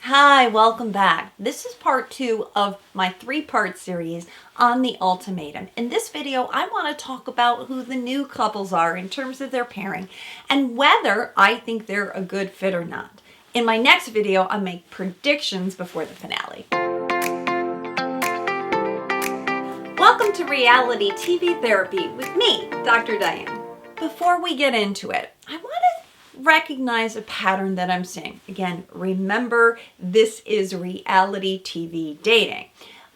Hi, welcome back. This is part 2 of my 3-part series on the Ultimatum. In this video, I want to talk about who the new couples are in terms of their pairing and whether I think they're a good fit or not. In my next video, I'll make predictions before the finale. Welcome to Reality TV Therapy with me, Dr. Diane. Before we get into it, I want to recognize a pattern that I'm seeing. Again, remember, this is reality TV dating.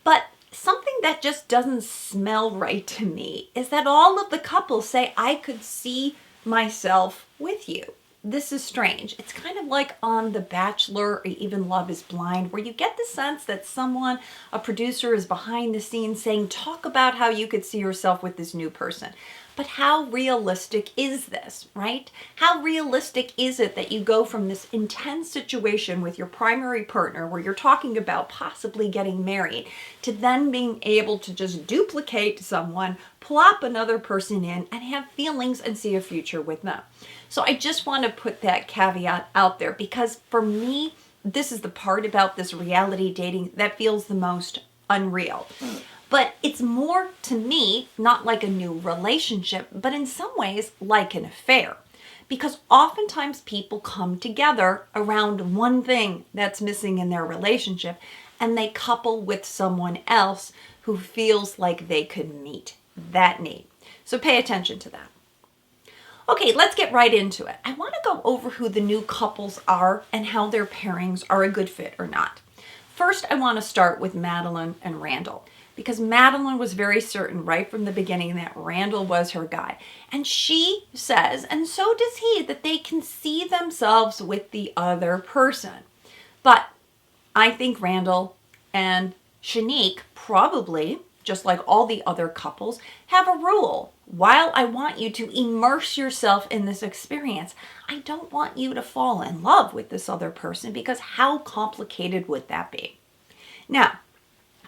But something that just doesn't smell right to me is that all of the couples say, I could see myself with you. This is strange. It's kind of like on The Bachelor or even Love is Blind, where you get the sense that someone, a producer, is behind the scenes saying, talk about how you could see yourself with this new person. But how realistic is this, right? How realistic is it that you go from this intense situation with your primary partner where you're talking about possibly getting married to then being able to just duplicate someone, plop another person in, and have feelings and see a future with them? So I just want to put that caveat out there because for me, this is the part about this reality dating that feels the most unreal. But it's more, to me, not like a new relationship, but in some ways like an affair. Because oftentimes people come together around one thing that's missing in their relationship, and they couple with someone else who feels like they could meet that need. So pay attention to that. Okay, let's get right into it. I want to go over who the new couples are and how their pairings are a good fit or not. First, I want to start with Madeline and Randall. Because Madeline was very certain right from the beginning that Randall was her guy. And she says, and so does he, that they can see themselves with the other person. But I think Randall and Shanique probably, just like all the other couples, have a rule. While I want you to immerse yourself in this experience, I don't want you to fall in love with this other person because how complicated would that be? Now,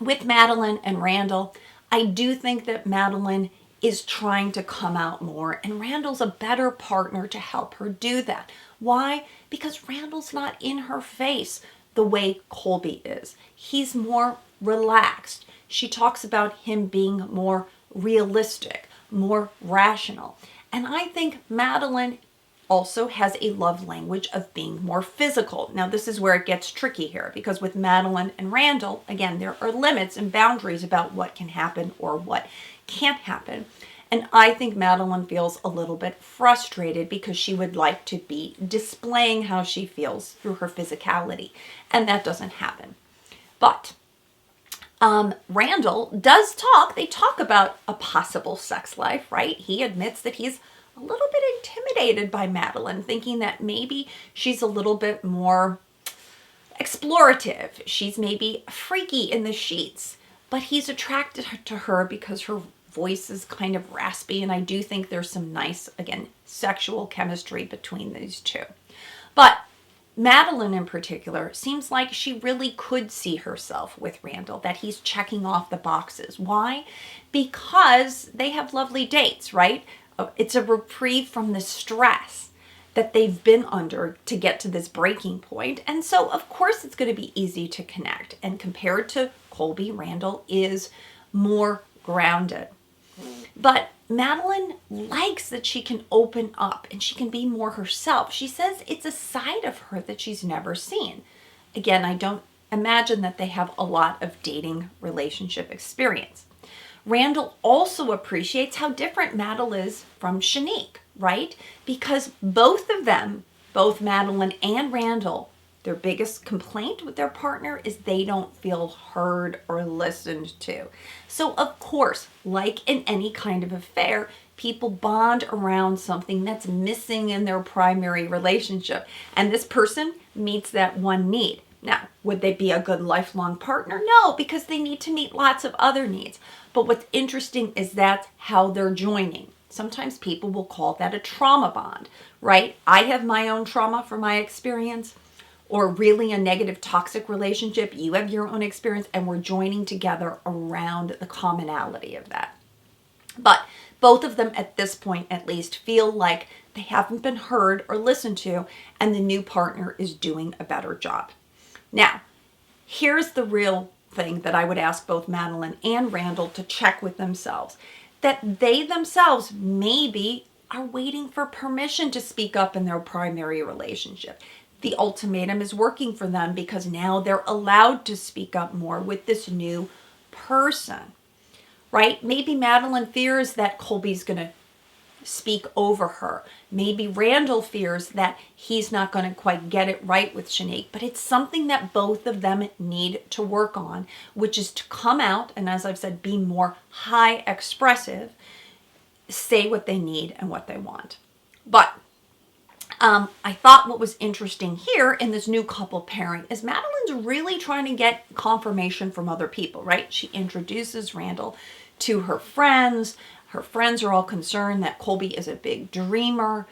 with Madeline and Randall, I do think that Madeline is trying to come out more, and Randall's a better partner to help her do that. Why? Because Randall's not in her face the way Colby is. He's more relaxed. She talks about him being more realistic, more rational. And I think Madeline also has a love language of being more physical. Now, this is where it gets tricky here because with Madeline and Randall, again, there are limits and boundaries about what can happen or what can't happen. And I think Madeline feels a little bit frustrated because she would like to be displaying how she feels through her physicality, and that doesn't happen. But Randall does talk. They talk about a possible sex life, right? He admits that he's a little bit intimidated by Madeline, thinking that maybe she's a little bit more explorative. She's maybe freaky in the sheets, but he's attracted to her because her voice is kind of raspy, and I do think there's some nice, again, sexual chemistry between these two. But Madeline in particular seems like she really could see herself with Randall, that he's checking off the boxes. Why? Because they have lovely dates, right? It's a reprieve from the stress that they've been under to get to this breaking point. And so, of course, it's going to be easy to connect. And compared to Colby, Randall is more grounded. But Madeline likes that she can open up and she can be more herself. She says it's a side of her that she's never seen. Again, I don't imagine that they have a lot of dating relationship experience. Randall also appreciates how different Madeline is from Shanique, right? Because both of them, both Madeline and Randall, their biggest complaint with their partner is they don't feel heard or listened to. So, of course, like in any kind of affair, people bond around something that's missing in their primary relationship. And this person meets that one need. Now, would they be a good lifelong partner? No, because they need to meet lots of other needs. But what's interesting is that's how they're joining. Sometimes people will call that a trauma bond, right? I have my own trauma from my experience, or really a negative toxic relationship. You have your own experience, and we're joining together around the commonality of that. But both of them at this point at least feel like they haven't been heard or listened to, and the new partner is doing a better job. Now, here's the real thing that I would ask both Madeline and Randall to check with themselves. That they themselves maybe are waiting for permission to speak up in their primary relationship. The ultimatum is working for them because now they're allowed to speak up more with this new person, right? Maybe Madeline fears that Colby's going to speak over her. Maybe Randall fears that he's not going to quite get it right with Shanique, but it's something that both of them need to work on, which is to come out and, as I've said, be more high expressive, say what they need and what they want. But I thought what was interesting here in this new couple pairing is Madeline's really trying to get confirmation from other people, right? She introduces Randall to her friends. Her friends are all concerned that Colby is a big dreamer,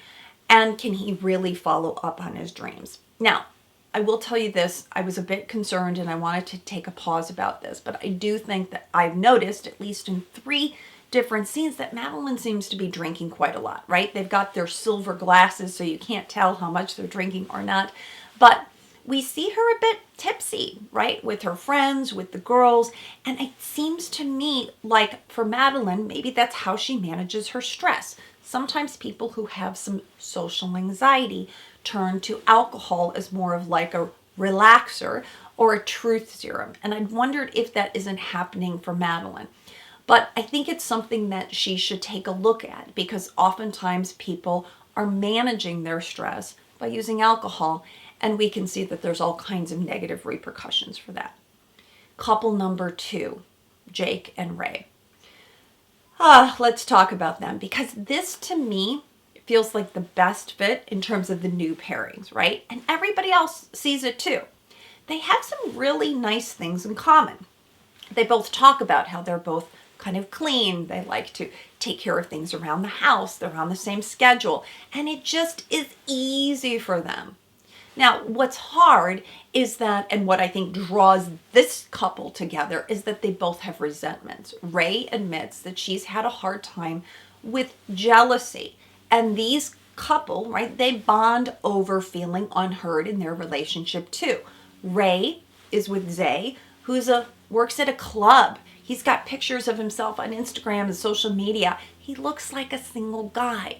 and can he really follow up on his dreams? Now, I will tell you this, I was a bit concerned and I wanted to take a pause about this, but I do think that I've noticed, at least in 3 different scenes, that Madeline seems to be drinking quite a lot, right? They've got their silver glasses so you can't tell how much they're drinking or not, but we see her a bit tipsy, right? With her friends, with the girls, and it seems to me like for Madeline, maybe that's how she manages her stress. Sometimes people who have some social anxiety turn to alcohol as more of like a relaxer or a truth serum, and I'd wondered if that isn't happening for Madeline. But I think it's something that she should take a look at, because oftentimes people are managing their stress by using alcohol, and we can see that there's all kinds of negative repercussions for that. Couple number 2, Jake and Ray. Let's talk about them, because this to me feels like the best fit in terms of the new pairings, right? And everybody else sees it too. They have some really nice things in common. They both talk about how they're both kind of clean. They like to take care of things around the house. They're on the same schedule, and it just is easy for them. Now, what's hard is that, and what I think draws this couple together, is that they both have resentments. Ray admits that she's had a hard time with jealousy, and these couple, right, they bond over feeling unheard in their relationship too. Ray is with Zay, works at a club. He's got pictures of himself on Instagram and social media. He looks like a single guy.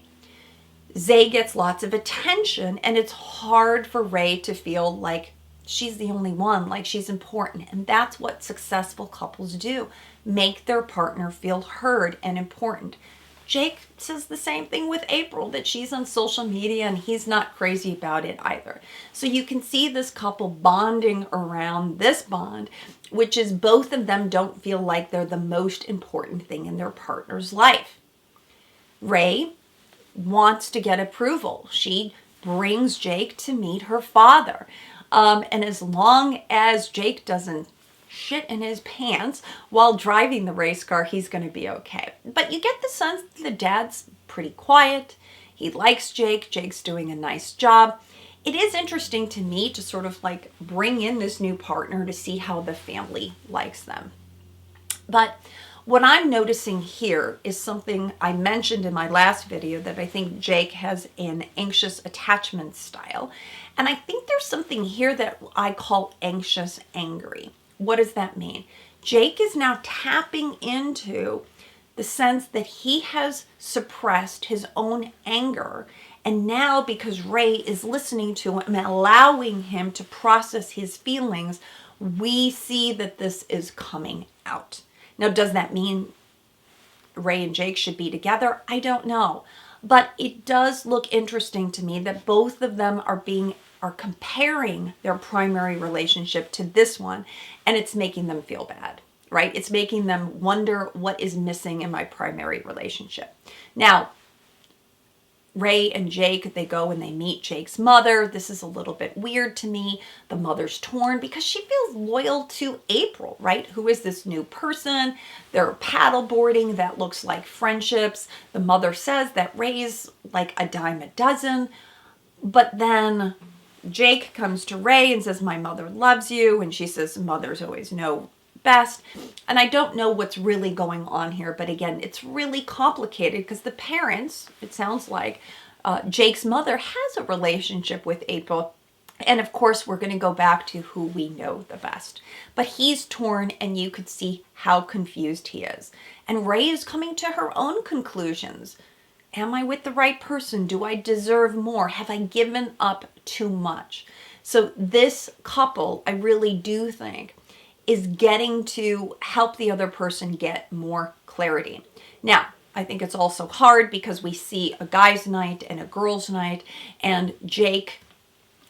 Zay gets lots of attention, and it's hard for Ray to feel like she's the only one, like she's important. And that's what successful couples do, make their partner feel heard and important. Jake says the same thing with April, that she's on social media and he's not crazy about it either. So you can see this couple bonding around this bond, which is both of them don't feel like they're the most important thing in their partner's life. Ray wants to get approval. She brings Jake to meet her father. And as long as Jake doesn't shit in his pants while driving the race car, he's going to be okay. But you get the sense that the dad's pretty quiet. He likes Jake. Jake's doing a nice job. It is interesting to me to sort of like bring in this new partner to see how the family likes them. But what I'm noticing here is something I mentioned in my last video, that I think Jake has an anxious attachment style. And I think there's something here that I call anxious angry. What does that mean? Jake is now tapping into the sense that he has suppressed his own anger. And now, because Ray is listening to him and allowing him to process his feelings, we see that this is coming out. Now, does that mean Ray and Jake should be together? I don't know. But it does look interesting to me that both of them are comparing their primary relationship to this one, and it's making them feel bad, right? It's making them wonder what is missing in my primary relationship. Now, Ray and Jake, they go and they meet Jake's mother. This is a little bit weird to me. The mother's torn because she feels loyal to April, right? Who is this new person? They're paddleboarding. That looks like friendships. The mother says that Ray's like a dime a dozen. But then Jake comes to Ray and says, "My mother loves you." And she says, "Mothers always know best." And I don't know what's really going on here, but again, it's really complicated because the parents, it sounds like Jake's mother has a relationship with April, And of course, we're going to go back to who we know the best. But he's torn, and you could see how confused he is. And Ray is coming to her own conclusions. Am I with the right person? Do I deserve more? Have I given up too much? So this couple, I really do think, is getting to help the other person get more clarity. Now, I think it's also hard because we see a guy's night and a girl's night, and Jake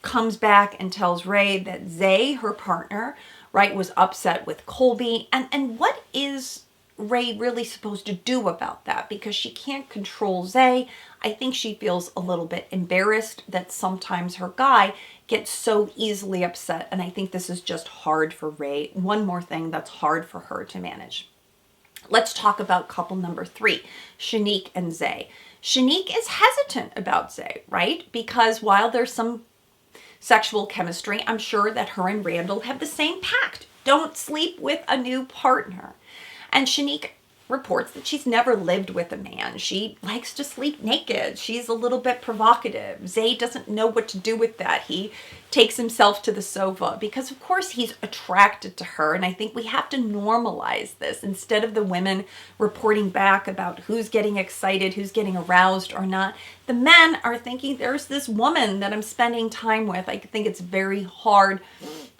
comes back and tells Ray that Zay, her partner, right, was upset with Colby. And what is Ray really supposed to do about that? Because she can't control Zay. I think she feels a little bit embarrassed that sometimes her guy gets so easily upset. And I think this is just hard for Ray. One more thing that's hard for her to manage. Let's talk about couple number 3, Shanique and Zay. Shanique is hesitant about Zay, right? Because while there's some sexual chemistry, I'm sure that her and Randall have the same pact. Don't sleep with a new partner. And Shanique reports that she's never lived with a man. She likes to sleep naked. She's a little bit provocative. Zay doesn't know what to do with that. He takes himself to the sofa because, of course, he's attracted to her. And I think we have to normalize this instead of the women reporting back about who's getting excited, who's getting aroused or not. The men are thinking, there's this woman that I'm spending time with. I think it's very hard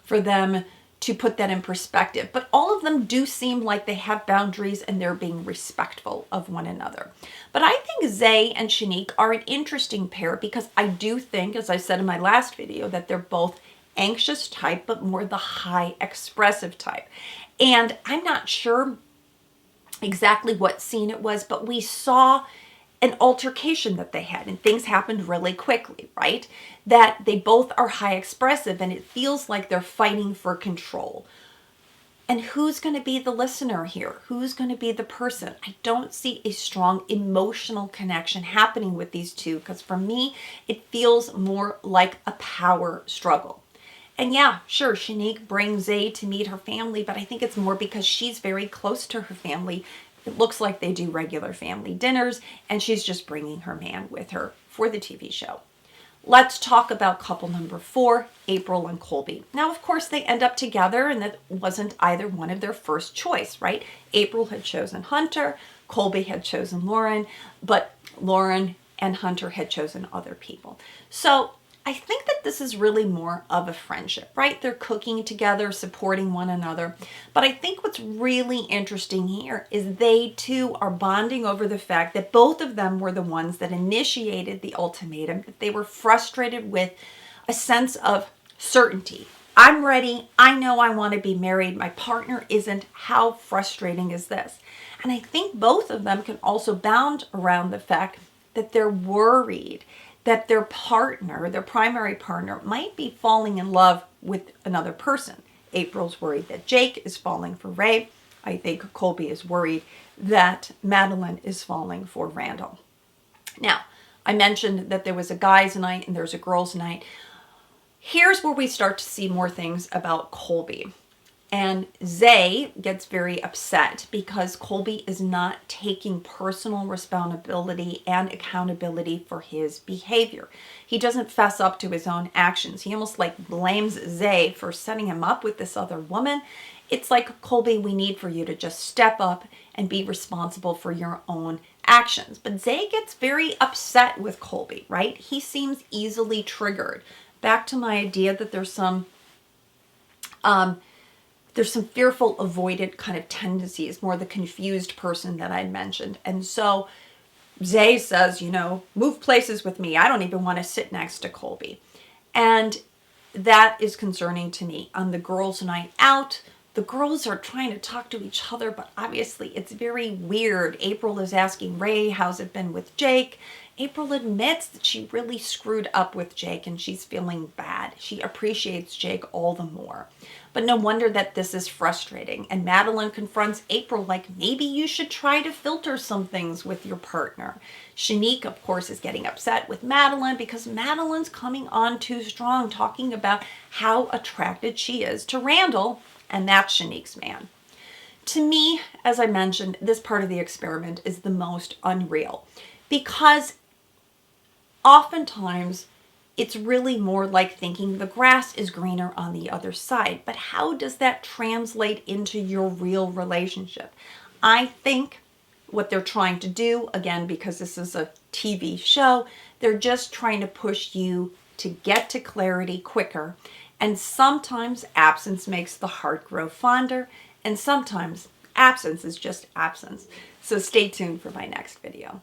for them to put that in perspective. But all of them do seem like they have boundaries and they're being respectful of one another. But I think Zay and Shanique are an interesting pair because I do think, as I said in my last video, that they're both anxious type, but more the high expressive type. And I'm not sure exactly what scene it was, but we saw an altercation that they had, and things happened really quickly, right? That they both are high expressive and it feels like they're fighting for control. And who's going to be the listener here? Who's going to be the person? I don't see a strong emotional connection happening with these two because for me, it feels more like a power struggle. And yeah, sure, Shanique brings Zay to meet her family, but I think it's more because she's very close to her family. It looks like they do regular family dinners, and she's just bringing her man with her for the TV show. Let's talk about couple number 4, April and Colby. Now, of course, they end up together, and that wasn't either one of their first choice, right? April had chosen Hunter, Colby had chosen Lauren, but Lauren and Hunter had chosen other people. So I think that this is really more of a friendship, right? They're cooking together, supporting one another. But I think what's really interesting here is they too are bonding over the fact that both of them were the ones that initiated the ultimatum, that they were frustrated with a sense of certainty. I'm ready. I know I want to be married. My partner isn't. How frustrating is this? And I think both of them can also bound around the fact that they're worried that their partner, their primary partner, might be falling in love with another person. April's worried that Jake is falling for Ray. I think Colby is worried that Madeline is falling for Randall. Now, I mentioned that there was a guy's night and there's a girl's night. Here's where we start to see more things about Colby. And Zay gets very upset because Colby is not taking personal responsibility and accountability for his behavior. He doesn't fess up to his own actions. He almost like blames Zay for setting him up with this other woman. It's like, Colby, we need for you to just step up and be responsible for your own actions. But Zay gets very upset with Colby, right? He seems easily triggered. Back to my idea that there's some fearful, avoidant kind of tendencies, more the confused person that I mentioned. And so Zay says, move places with me. I don't even want to sit next to Colby. And that is concerning to me. On the girls' night out, the girls are trying to talk to each other, but obviously it's very weird. April is asking Ray, how's it been with Jake? April admits that she really screwed up with Jake and she's feeling bad. She appreciates Jake all the more. But no wonder that this is frustrating. And Madeline confronts April like, maybe you should try to filter some things with your partner. Shanique, of course, is getting upset with Madeline because Madeline's coming on too strong, talking about how attracted she is to Randall, and that's Shanique's man. To me, as I mentioned, this part of the experiment is the most unreal because oftentimes it's really more like thinking the grass is greener on the other side. But how does that translate into your real relationship? I think what they're trying to do, again, because this is a TV show, they're just trying to push you to get to clarity quicker. And sometimes absence makes the heart grow fonder, and sometimes absence is just absence. So stay tuned for my next video.